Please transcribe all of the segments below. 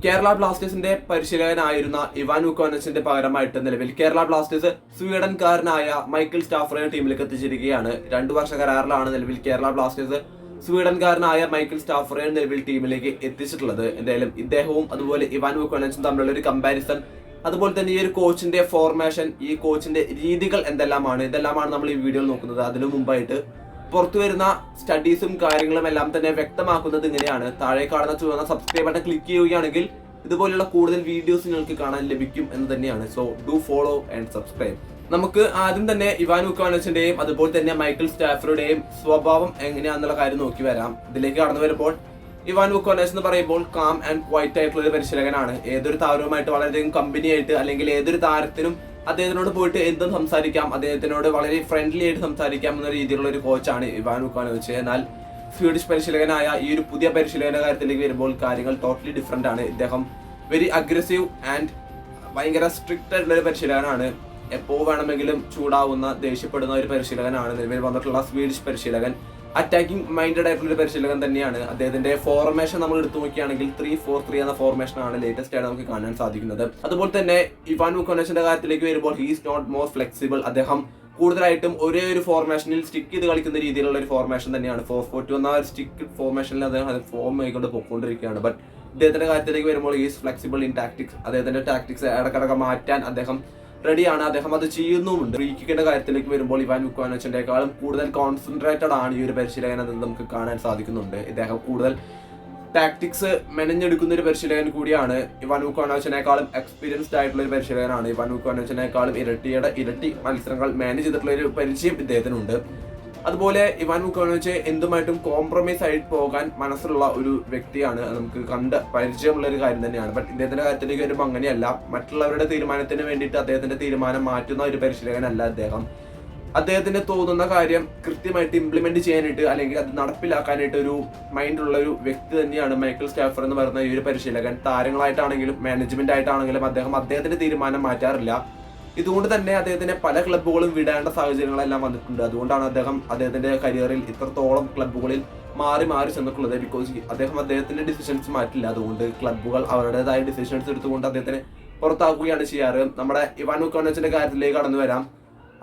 കേരള ബ്ലാസ്റ്റേഴ്സിന്റെ പരിശീലകനായിരുന്ന ഇവാൻ വുക്കോവിച്ചിന്റെ പകരമായിട്ട് നിലവിൽ കേരള ബ്ലാസ്റ്റേഴ്സ് സ്വീഡൻകാരനായ മൈക്കിൾ സ്റ്റാഫ്രോയെ ടീമിലേക്ക് എത്തിച്ചിരിക്കുകയാണ്. 2 വർഷ കരാറിലാണ് നിലവിൽ കേരള ബ്ലാസ്റ്റേഴ്സ് സ്വീഡൻകാരനായ മൈക്കിൾ സ്റ്റാഫ്രോയെ നിലവിൽ ടീമിലേക്ക് എത്തിച്ചിട്ടുള്ളത്. എന്തായാലും ഇദ്ദേഹവും അതുപോലെ ഇവാൻ വുക്കോവിച്ചും തമ്മിലുള്ള ഒരു കമ്പാരിസൺ, അതുപോലെ തന്നെ ഈ ഒരു കോച്ചിന്റെ ഫോർമേഷൻ, ഈ കോച്ചിന്റെ രീതികൾ ഇതെല്ലാമാണ് നമ്മൾ ഈ വീഡിയോയിൽ നോക്കുന്നത്. അതിനു മുമ്പായിട്ട് പുറത്തു വരുന്ന സ്റ്റഡീസും കാര്യങ്ങളും എല്ലാം തന്നെ വ്യക്തമാക്കുന്നത് ഇങ്ങനെയാണ്. താഴെ കാണുന്ന ചുവന്ന സബ്സ്ക്രൈബ് ബട്ടൺ ക്ലിക്ക് ചെയ്യുകയാണെങ്കിൽ ഇതുപോലുള്ള കൂടുതൽ വീഡിയോസ് നിങ്ങൾക്ക് കാണാൻ ലഭിക്കും എന്ന് തന്നെയാണ്. So do follow and subscribe. നമുക്ക് ആദ്യം തന്നെ ഇവാൻ വുക്കോവിച്ചിന്റെയും അതുപോലെ തന്നെ മൈക്കിൾ സ്റ്റാഫ്രോയുടെയും സ്വഭാവം എങ്ങനെയാണെന്നുള്ള കാര്യം നോക്കി വരാം. ഇതിലേക്ക് കടന്നു വരുമ്പോൾ ഇവാൻ വുക്കോവിച്ച് എന്ന് പറയുമ്പോൾ കാം ആൻഡ് ക്വൈറ്റ് ആയിട്ടുള്ള ഒരു പരിശീലകനാണ്. ഏതൊരു താരവുമായിട്ട് വളരെയധികം കമ്പനിയായിട്ട്, അല്ലെങ്കിൽ ഏതൊരു താരത്തിനും അദ്ദേഹത്തിനോട് പോയിട്ട് എന്തും സംസാരിക്കാം, അദ്ദേഹത്തിനോട് വളരെ ഫ്രണ്ട്ലി ആയിട്ട് സംസാരിക്കാം എന്ന രീതിയിലുള്ള ഒരു കോച്ചാണ് ഇവാൻ വുക്കോവിച്ച്. എന്നാൽ സ്വീഡിഷ് പരിശീലകനായ ഈ ഒരു പുതിയ പരിശീലകന്റെ കാര്യത്തിലേക്ക് വരുമ്പോൾ കാര്യങ്ങൾ ടോട്ടലി ഡിഫറെന്റ് ആണ്. ഇദ്ദേഹം വെരി അഗ്രസീവ് ആൻഡ് ഭയങ്കര സ്ട്രിക്റ്റ് ആയിട്ടുള്ള ഒരു പരിശീലകനാണ്. എപ്പോ വേണമെങ്കിലും ചൂടാവുന്ന, ദേഷ്യപ്പെടുന്ന ഒരു പരിശീലകനാണ് നിലവിൽ വന്നിട്ടുള്ള സ്വീഡിഷ് പരിശീലകൻ. അറ്റാക്കിംഗ് മൈൻഡഡ് ആയിട്ടുള്ള ഒരു പരിശീലകൻ തന്നെയാണ്. അദ്ദേഹത്തിന്റെ ഫോർമേഷൻ നമ്മൾ എടുത്തു നോക്കുകയാണെങ്കിൽ 3-4-3 എന്ന ഫോർമേഷൻ ആണ് ലേറ്റസ്റ്റ് ആയിട്ട് നമുക്ക് കാണാൻ സാധിക്കുന്നത്. അതുപോലെ തന്നെ ഇവാൻ വുക്കോവിച്ചിന്റെ കാര്യത്തിലേക്ക് വരുമ്പോൾ ഹീസ് നോട്ട് മോർ ഫ്ലെക്സിബിൾ. അദ്ദേഹം കൂടുതലായിട്ടും ഒരേ ഒരു ഫോർമേഷനിൽ സ്റ്റിക്ക് ചെയ്ത് കളിക്കുന്ന രീതിയിലുള്ള ഒരു ഫോർമേഷൻ തന്നെയാണ്. 4-4-2 എന്ന ഒരു സ്റ്റിക്ക് ഫോർമേഷനിൽ അദ്ദേഹം ഫോം ആയിക്കൊണ്ട് പോയിക്കൊണ്ടിരിക്കുകയാണ്. ബട്ട് ഇദ്ദേഹത്തിന്റെ കാര്യത്തിലേക്ക് വരുമ്പോൾ ഹീസ് ഫ്ലെക്സിബിൾ ഇൻ ടാക്ടിക്സ്. അദ്ദേഹത്തിന്റെ ടാക്ടിക്സ് ഇടക്കിടക്ക് മാറ്റാൻ അദ്ദേഹം റെഡിയാണ്, അദ്ദേഹം അത് ചെയ്യുന്നുമുണ്ട്. ഫ്രീ കിക്കിന്റെ കാര്യത്തിലേക്ക് വരുമ്പോൾ ഇവാൻ വുക്കോവിച്ചിന്റെക്കാളും കൂടുതൽ കോൺസെൻട്രേറ്റഡ് ആണ് ഈ ഒരു പരിശീലകൻ എന്ന് നമുക്ക് കാണാൻ സാധിക്കുന്നുണ്ട്. ഇദ്ദേഹം കൂടുതൽ ടാക്ടിക്സ് മെനഞ്ഞെടുക്കുന്ന ഒരു പരിശീലകൻ കൂടിയാണ്. ഇവാൻ വുക്കോവിച്ചിനേക്കാളും എക്സ്പീരിയൻസ്ഡ് ആയിട്ടുള്ള ഒരു പരിശീലകനാണ്. ഇവാൻ വുക്കോവിച്ചിനേക്കാളും ഇരട്ടി മത്സരങ്ങൾ മാനേജ് ചെയ്തിട്ടുള്ള ഒരു പരിചയം ഇദ്ദേഹത്തിനുണ്ട്. അതുപോലെ ഇവാൻ വുക്കോവിച്ച് എന്തുമായിട്ടും കോംപ്രമൈസ് ആയിട്ട് പോകാൻ മനസ്സിലുള്ള ഒരു വ്യക്തിയാണ്. നമുക്ക് കണ്ട് പരിചയമുള്ള ഒരു കാര്യം തന്നെയാണ്. ബട്ട് ഇദ്ദേഹത്തിന്റെ കാര്യത്തിലേക്ക് വരുമ്പോൾ അങ്ങനെയല്ല. മറ്റുള്ളവരുടെ തീരുമാനത്തിന് വേണ്ടിയിട്ട് അദ്ദേഹത്തിന്റെ തീരുമാനം മാറ്റുന്ന ഒരു പരിശീലകനല്ല അദ്ദേഹം. അദ്ദേഹത്തിന് തോന്നുന്ന കാര്യം കൃത്യമായിട്ട് ഇംപ്ലിമെന്റ് ചെയ്യാനായിട്ട്, അല്ലെങ്കിൽ അത് നടപ്പിലാക്കാനായിട്ട് ഒരു മൈൻഡുള്ള ഒരു വ്യക്തി തന്നെയാണ് മൈക്കിൾ സ്റ്റാഫ്രോ എന്ന് പറയുന്ന ഈ ഒരു പരിശീലകൻ. താരങ്ങളായിട്ടാണെങ്കിലും മാനേജ്മെന്റ് ആയിട്ടാണെങ്കിലും അദ്ദേഹത്തിന്റെ തീരുമാനം മാറ്റാറില്ല. ഇതുകൊണ്ട് തന്നെ അദ്ദേഹത്തിന് പല ക്ലബ്ബുകളും വിടേണ്ട സാഹചര്യങ്ങളെല്ലാം വന്നിട്ടുണ്ട്. അതുകൊണ്ടാണ് അദ്ദേഹത്തിന്റെ കരിയറിൽ ഇത്രത്തോളം ക്ലബ്ബുകളിൽ മാറി ചെന്നിട്ടുള്ളത്. ബിക്കോസ് അദ്ദേഹത്തിന്റെ ഡിസിഷൻസ് മാറ്റില്ല. അതുകൊണ്ട് ക്ലബ്ബുകൾ അവരുടേതായ ഡിസിഷൻസ് എടുത്തുകൊണ്ട് അദ്ദേഹത്തിനെ പുറത്താക്കുകയാണ് ചെയ്യാറ്. നമ്മുടെ ഇവാൻ വുക്കോവിച്ചിന്റെ കാര്യത്തിലേക്ക് കടന്നു വരാം.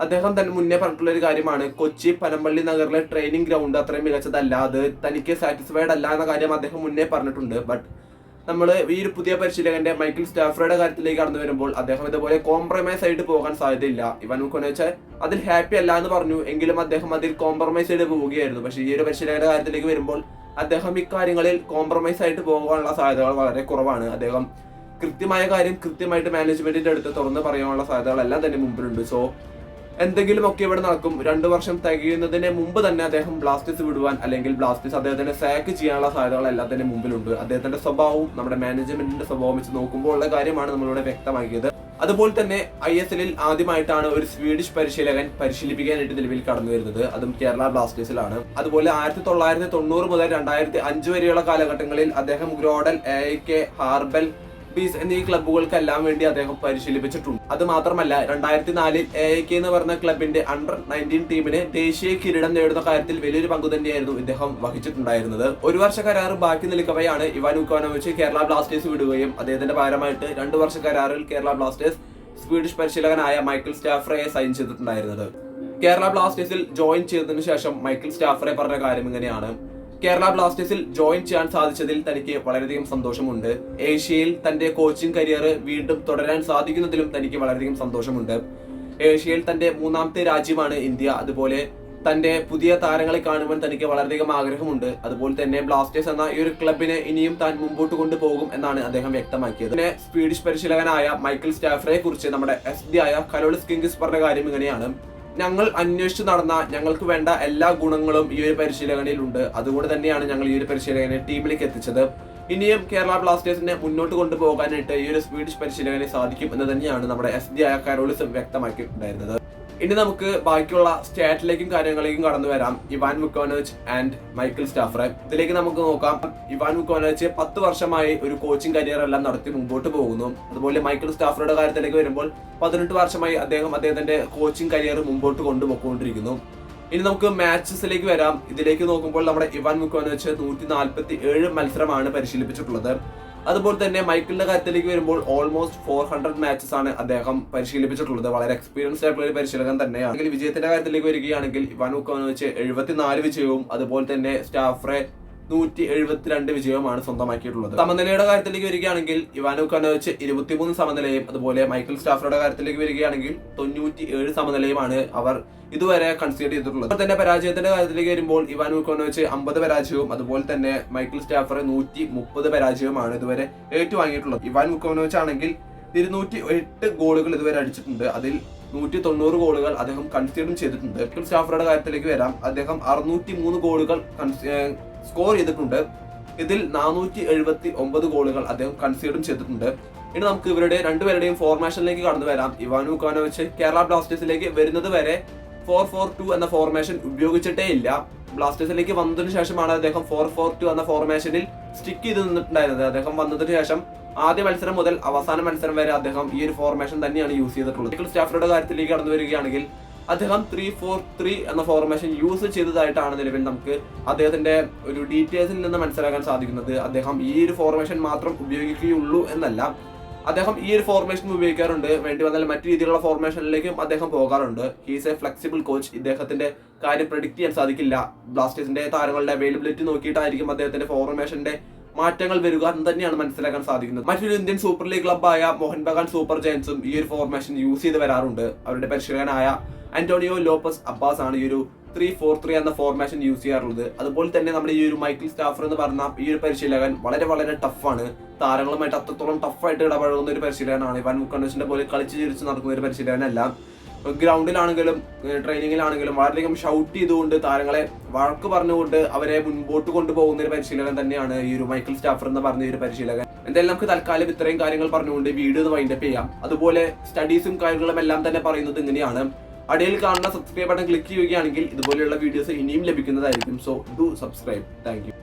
അദ്ദേഹം തന്നെ മുന്നേ പറഞ്ഞിട്ടുള്ള ഒരു കാര്യമാണ്, കൊച്ചി പനമ്പള്ളി നഗറിലെ ട്രെയിനിങ് ഗ്രൗണ്ട് അത്രയും മികച്ചതല്ല, അത് തനിക്ക് സാറ്റിസ്ഫൈഡ് അല്ല എന്ന കാര്യം അദ്ദേഹം മുന്നേ പറഞ്ഞിട്ടുണ്ട്. ബട്ട് നമ്മൾ ഈ ഒരു പുതിയ പരിശീലകന്റെ മൈക്കിൾ സ്റ്റാഫ്രോയുടെ കാര്യത്തിലേക്ക് കടന്നു വരുമ്പോൾ അദ്ദേഹം ഇതുപോലെ കോംപ്രമൈസ് ആയിട്ട് പോകാൻ സാധ്യതയില്ല. ഇവാൻ വുക്കോവിച്ച് അതിൽ ഹാപ്പി അല്ല എന്ന് പറഞ്ഞു, എങ്കിലും അദ്ദേഹം അതിൽ കോംപ്രമൈസ് ചെയ്ത് പോവുകയായിരുന്നു. പക്ഷേ ഈ ഒരു പരിശീലകന്റെ കാര്യത്തിലേക്ക് വരുമ്പോൾ അദ്ദേഹം ഇക്കാര്യങ്ങളിൽ കോംപ്രമൈസ് ആയിട്ട് പോകാനുള്ള സാധ്യതകൾ വളരെ കുറവാണ്. അദ്ദേഹം കൃത്യമായ കാര്യം കൃത്യമായിട്ട് മാനേജ്മെന്റിന്റെ അടുത്ത് തുറന്ന് പറയാനുള്ള സാധ്യതകളെല്ലാം തന്നെ മുമ്പിലുണ്ട്. സോ എന്തെങ്കിലുമൊക്കെ ഇവിടെ നടക്കും. 2 വർഷം തികയുന്നതിന് മുമ്പ് തന്നെ അദ്ദേഹം ബ്ലാസ്റ്റേഴ്സ് വിടുവാൻ, അല്ലെങ്കിൽ ബ്ലാസ്റ്റേഴ്സ് അദ്ദേഹത്തിന് സാക്ക് ചെയ്യാനുള്ള സാധ്യതകളെല്ലാം തന്നെ മുമ്പിലുണ്ട്. അദ്ദേഹത്തിന്റെ സ്വഭാവവും നമ്മുടെ മാനേജ്മെന്റിന്റെ സ്വഭാവം വെച്ച് നോക്കുമ്പോൾ ഉള്ള കാര്യമാണ് നമ്മളിവിടെ വ്യക്തമാക്കിയത്. അതുപോലെ തന്നെ ISL ആദ്യമായിട്ടാണ് ഒരു സ്വീഡിഷ് പരിശീലകൻ പരിശീലിപ്പിക്കാനായിട്ട് നിലവിൽ കടന്നു വരുന്നത്. അതും കേരള ബ്ലാസ്റ്റേഴ്സിലാണ്. അതുപോലെ 1990 മുതൽ 2005 വരെയുള്ള കാലഘട്ടങ്ങളിൽ അദ്ദേഹം ഗ്രോഡൽ, AIK, ഹാർബൽ, ബീസ് എന്നീ ക്ലബ്ബുകൾക്കെല്ലാം വേണ്ടി അദ്ദേഹം പരിശീലിപ്പിച്ചിട്ടുണ്ട്. അത് മാത്രമല്ല 2004 AIK എന്ന് പറഞ്ഞ ക്ലബിന്റെ അണ്ടർ-19 ടീമിന് ദേശീയ കിരീടം നേടുന്ന കാര്യത്തിൽ വലിയൊരു പങ്കു തന്നെയായിരുന്നു ഇദ്ദേഹം വഹിച്ചിട്ടുണ്ടായിരുന്നത്. 1 വർഷ കരാർ ബാക്കി നിൽക്കവെയാണ് ഇവാൻ വുക്കോവിച്ച് കേരള ബ്ലാസ്റ്റേഴ്സ് വിടുകയും അദ്ദേഹത്തിന്റെ പകരമായിട്ട് 2 വർഷ കരാറിൽ കേരള ബ്ലാസ്റ്റേഴ്സ് സ്വീഡിഷ് പരിശീലകനായ മൈക്കിൾ സ്റ്റാഫ്രോയെ സൈൻ ചെയ്തിട്ടുണ്ടായിരുന്നത്. കേരള ബ്ലാസ്റ്റേഴ്സിൽ ജോയിൻ ചെയ്തതിനു ശേഷം മൈക്കിൾ സ്റ്റാഫ്രോ പറഞ്ഞ കാര്യം ഇങ്ങനെയാണ്: കേരള ബ്ലാസ്റ്റേഴ്സിൽ ജോയിൻ ചെയ്യാൻ സാധിച്ചതിൽ തനിക്ക് വളരെയധികം സന്തോഷമുണ്ട്. ഏഷ്യയിൽ തന്റെ കോച്ചിങ് കരിയർ വീണ്ടും തുടരാൻ സാധിക്കുന്നതിലും തനിക്ക് വളരെയധികം സന്തോഷമുണ്ട്. ഏഷ്യയിൽ തന്റെ 3ാമത്തെ രാജ്യമാണ് ഇന്ത്യ. അതുപോലെ തന്റെ പുതിയ താരങ്ങളെ കാണുവാൻ തനിക്ക് വളരെയധികം ആഗ്രഹമുണ്ട്. അതുപോലെ തന്നെ ബ്ലാസ്റ്റേഴ്സ് എന്ന ഈ ഒരു ക്ലബിനെ ഇനിയും താൻ മുമ്പോട്ട് കൊണ്ടുപോകും എന്നാണ് അദ്ദേഹം വ്യക്തമാക്കിയത്. പിന്നെ സ്വീഡിഷ് പരിശീലകനായ മൈക്കിൾ സ്റ്റാഫ്രോയെ കുറിച്ച് നമ്മുടെ SD ആയ കരോളിസ് കിങ്കിസ് പറഞ്ഞ കാര്യം ഇങ്ങനെയാണ്: ഞങ്ങൾ അന്വേഷിച്ചു നടന്ന ഞങ്ങൾക്ക് വേണ്ട എല്ലാ ഗുണങ്ങളും ഈ ഒരു പരിശീലകനിൽ ഉണ്ട്. അതുകൊണ്ട് തന്നെയാണ് ഞങ്ങൾ ഈ ഒരു പരിശീലകനെ ടീമിലേക്ക് എത്തിച്ചത്. ഇനിയും കേരള ബ്ലാസ്റ്റേഴ്സിനെ മുന്നോട്ട് കൊണ്ടുപോകാനായിട്ട് ഈ ഒരു സ്വീഡിഷ് പരിശീലകനെ സാധിക്കും എന്ന് തന്നെയാണ് നമ്മുടെ SD ആയ കരോളിസം വ്യക്തമാക്കിയിട്ടുണ്ടായിരുന്നത്. ഇനി നമുക്ക് ബാക്കിയുള്ള സ്റ്റാറ്റിലേക്കും കാര്യങ്ങളിലേക്കും കടന്നു വരാം. ഇവാൻ വുക്കോവിച്ച് ആൻഡ് മൈക്കിൾ സ്റ്റാഫ്രോ, ഇതിലേക്ക് നമുക്ക് നോക്കാം. ഇവാൻ വുക്കോവിച്ച് 10 വർഷമായി ഒരു കോച്ചിങ് കരിയർ എല്ലാം നടത്തി മുമ്പോട്ട് പോകുന്നു. അതുപോലെ മൈക്കിൾ സ്റ്റാഫ്രോയുടെ കാര്യത്തിലേക്ക് വരുമ്പോൾ 18 വർഷമായി അദ്ദേഹത്തിന്റെ കോച്ചിങ് കരിയർ മുമ്പോട്ട് കൊണ്ടുപോയിക്കൊണ്ടിരിക്കുന്നു. ഇനി നമുക്ക് മാച്ചസിലേക്ക് വരാം. ഇതിലേക്ക് നോക്കുമ്പോൾ നമ്മുടെ ഇവാൻ വുക്കോവിച്ച് 147 മത്സരമാണ് പരിശീലിപ്പിച്ചിട്ടുള്ളത്. അതുപോലെ തന്നെ മൈക്കിളിന്റെ കാര്യത്തിലേക്ക് വരുമ്പോൾ ഓൾമോസ്റ്റ് 400 മാച്ചസ് ആണ് അദ്ദേഹം പരിശീലിപ്പിച്ചിട്ടുള്ളത്. വളരെ എക്സ്പീരിയൻസ്ഡ് ആയിട്ടുള്ള ഒരു പരിശീലകൻ തന്നെയാണ്. വിജയത്തിന്റെ കാര്യത്തിലേക്ക് വരികയാണെങ്കിൽ ഇവാൻ വുക്കോവിച്ച് 74 വിജയവും അതുപോലെ തന്നെ സ്റ്റാഫ്രെ 172 വിജയവുമാണ് സ്വന്തമാക്കിയിട്ടുള്ളത്. സമനിലയുടെ കാര്യത്തിലേക്ക് വരികയാണെങ്കിൽ ഇവാൻ വുക്കോവിച്ച് 23 സമനിലയും അതുപോലെ മൈക്കിൾ സ്റ്റാഫ്രയുടെ കാര്യത്തിലേക്ക് വരികയാണെങ്കിൽ 97 സമനിലയുമാണ് അവർ ഇതുവരെ കൺസിഡർ ചെയ്തിട്ടുള്ളത്. അതുപോലെ തന്നെ പരാജയത്തിന്റെ കാര്യത്തിലേക്ക് വരുമ്പോൾ ഇവാൻ വുക്കോവിച്ച് 50 പരാജയവും അതുപോലെ തന്നെ മൈക്കിൾ സ്റ്റാഫ്രെ 130 പരാജയവുമാണ് ഇതുവരെ ഏറ്റുവാങ്ങിയിട്ടുള്ളത്. ഇവാൻ വുക്കോവിച്ച് ആണെങ്കിൽ 208 ഗോളുകൾ ഇതുവരെ അടിച്ചിട്ടുണ്ട്. അതിൽ 190 ഗോളുകൾ അദ്ദേഹം കൺസിഡറും ചെയ്തിട്ടുണ്ട്. മൈക്കിൾ സ്റ്റാഫ്രയുടെ കാര്യത്തിലേക്ക് വരാം. അദ്ദേഹം 603 ഗോളുകൾ സ്കോർ ചെയ്തിട്ടുണ്ട്. ഇതിൽ 479 ഗോളുകൾ അദ്ദേഹം കൺസിഡറും ചെയ്തിട്ടുണ്ട്. ഇനി നമുക്ക് ഇവരുടെ രണ്ടുപേരുടെയും ഫോർമേഷനിലേക്ക് കടന്നു വരാം. ഇവാൻ വുക്കോവിച്ച് കേരള ബ്ലാസ്റ്റേഴ്സിലേക്ക് വരുന്നത് വരെ 4-4-2 എന്ന ഫോർമേഷൻ ഉപയോഗിച്ചിട്ടേ ഇല്ല. ബ്ലാസ്റ്റേഴ്സിലേക്ക് വന്നതിന് ശേഷമാണ് അദ്ദേഹം 4-4-2 എന്ന ഫോർമേഷനിൽ സ്റ്റിക്ക് ചെയ്ത് നിന്നിട്ടുണ്ടായിരുന്നത്. അദ്ദേഹം വന്നതിന് ശേഷം ആദ്യ മത്സരം മുതൽ അവസാന മത്സരം വരെ അദ്ദേഹം ഈ ഒരു ഫോർമേഷൻ തന്നെയാണ് യൂസ് ചെയ്തിട്ടുള്ളത്. മൈക്കിൾ സ്റ്റാഫ്രയുടെ കാര്യത്തിലേക്ക് കടന്നു വരികയാണെങ്കിൽ അദ്ദേഹം 3-4-3 എന്ന ഫോർമേഷൻ യൂസ് ചെയ്തതായിട്ടാണ് നിലവിൽ നമുക്ക് അദ്ദേഹത്തിന്റെ ഒരു ഡീറ്റെയിൽസിൽ നിന്ന് മനസ്സിലാക്കാൻ സാധിക്കുന്നത്. അദ്ദേഹം ഈ ഒരു ഫോർമേഷൻ മാത്രം ഉപയോഗിക്കുകയുള്ളൂ എന്നല്ല, അദ്ദേഹം ഈ ഒരു ഫോർമേഷൻ ഉപയോഗിക്കാറുണ്ട്. വേണ്ടി വന്നാൽ മറ്റു രീതിയിലുള്ള ഫോർമേഷനിലേക്കും അദ്ദേഹം പോകാറുണ്ട്. He's A flexible coach. ഇദ്ദേഹത്തിന്റെ കാര്യം പ്രെഡിക്റ്റ് ചെയ്യാൻ സാധിക്കില്ല. ബ്ലാസ്റ്റേഴ്സിന്റെ താരങ്ങളുടെ അവൈലബിലിറ്റി നോക്കിയിട്ടായിരിക്കും അദ്ദേഹത്തിന്റെ ഫോർമേഷന്റെ മാറ്റങ്ങൾ വരിക എന്ന് തന്നെയാണ് മനസ്സിലാക്കാൻ സാധിക്കുന്നത്. മറ്റൊരു ഇന്ത്യൻ സൂപ്പർ ലീഗ് ക്ലബ്ബായ മോഹൻ ബഗാൻ സൂപ്പർ ജയൻസും ഈ ഒരു ഫോർമേഷൻ യൂസ് ചെയ്ത് വരാറുണ്ട്. അവരുടെ പരിശീലകനായ ആന്റോണിയോ ലോപ്പസ് അബ്ബാസ് ആണ് ഈ ഒരു 3-4-3 എന്ന ഫോർമേഷൻ യൂസ് ചെയ്യാറുള്ളത്. അതുപോലെ തന്നെ നമ്മുടെ ഈ ഒരു മൈക്കിൾ സ്റ്റാഫർ എന്ന് പറഞ്ഞ ഈ ഒരു പരിശീലകൻ വളരെ വളരെ ടഫാണ്. താരങ്ങളുമായിട്ട് അത്രത്തോളം ടഫായിട്ട് ഇടപഴകുന്ന ഒരു പരിശീലകനാണ്. ഇവാൻ വുക്കോവിച്ചിന്റെ പോലെ കളിച്ച് ചിരിച്ച് നടക്കുന്ന ഒരു പരിശീലകനല്ല. ഗ്രൗണ്ടിലാണെങ്കിലും ട്രെയിനിങ്ങിലാണെങ്കിലും വളരെയധികം ഷൗട്ട് ചെയ്തുകൊണ്ട് താരങ്ങളെ വഴക്ക് പറഞ്ഞുകൊണ്ട് അവരെ മുൻപോട്ട് കൊണ്ടുപോകുന്ന ഒരു പരിശീലകൻ തന്നെയാണ് ഈ ഒരു മൈക്കിൾ സ്റ്റാഫർ എന്ന് പറഞ്ഞ ഒരു പരിശീലകൻ. എന്തായാലും നമുക്ക് തൽക്കാലം ഇത്രയും കാര്യങ്ങൾ പറഞ്ഞുകൊണ്ട് വീഡിയോ വൈൻഡപ്പ് ചെയ്യാം. അതുപോലെ സ്റ്റഡീസും കാര്യങ്ങളും എല്ലാം തന്നെ പറയുന്നത് ഇങ്ങനെയാണ്. അടിയിൽ കാണുന്ന സബ്സ്ക്രൈബ് ബട്ടൺ ക്ലിക്ക് ചെയ്യുകയാണെങ്കിൽ ഇതുപോലെയുള്ള വീഡിയോസ് ഇനിയും ലഭിക്കുന്നതായിരിക്കും. So do subscribe. Thank you.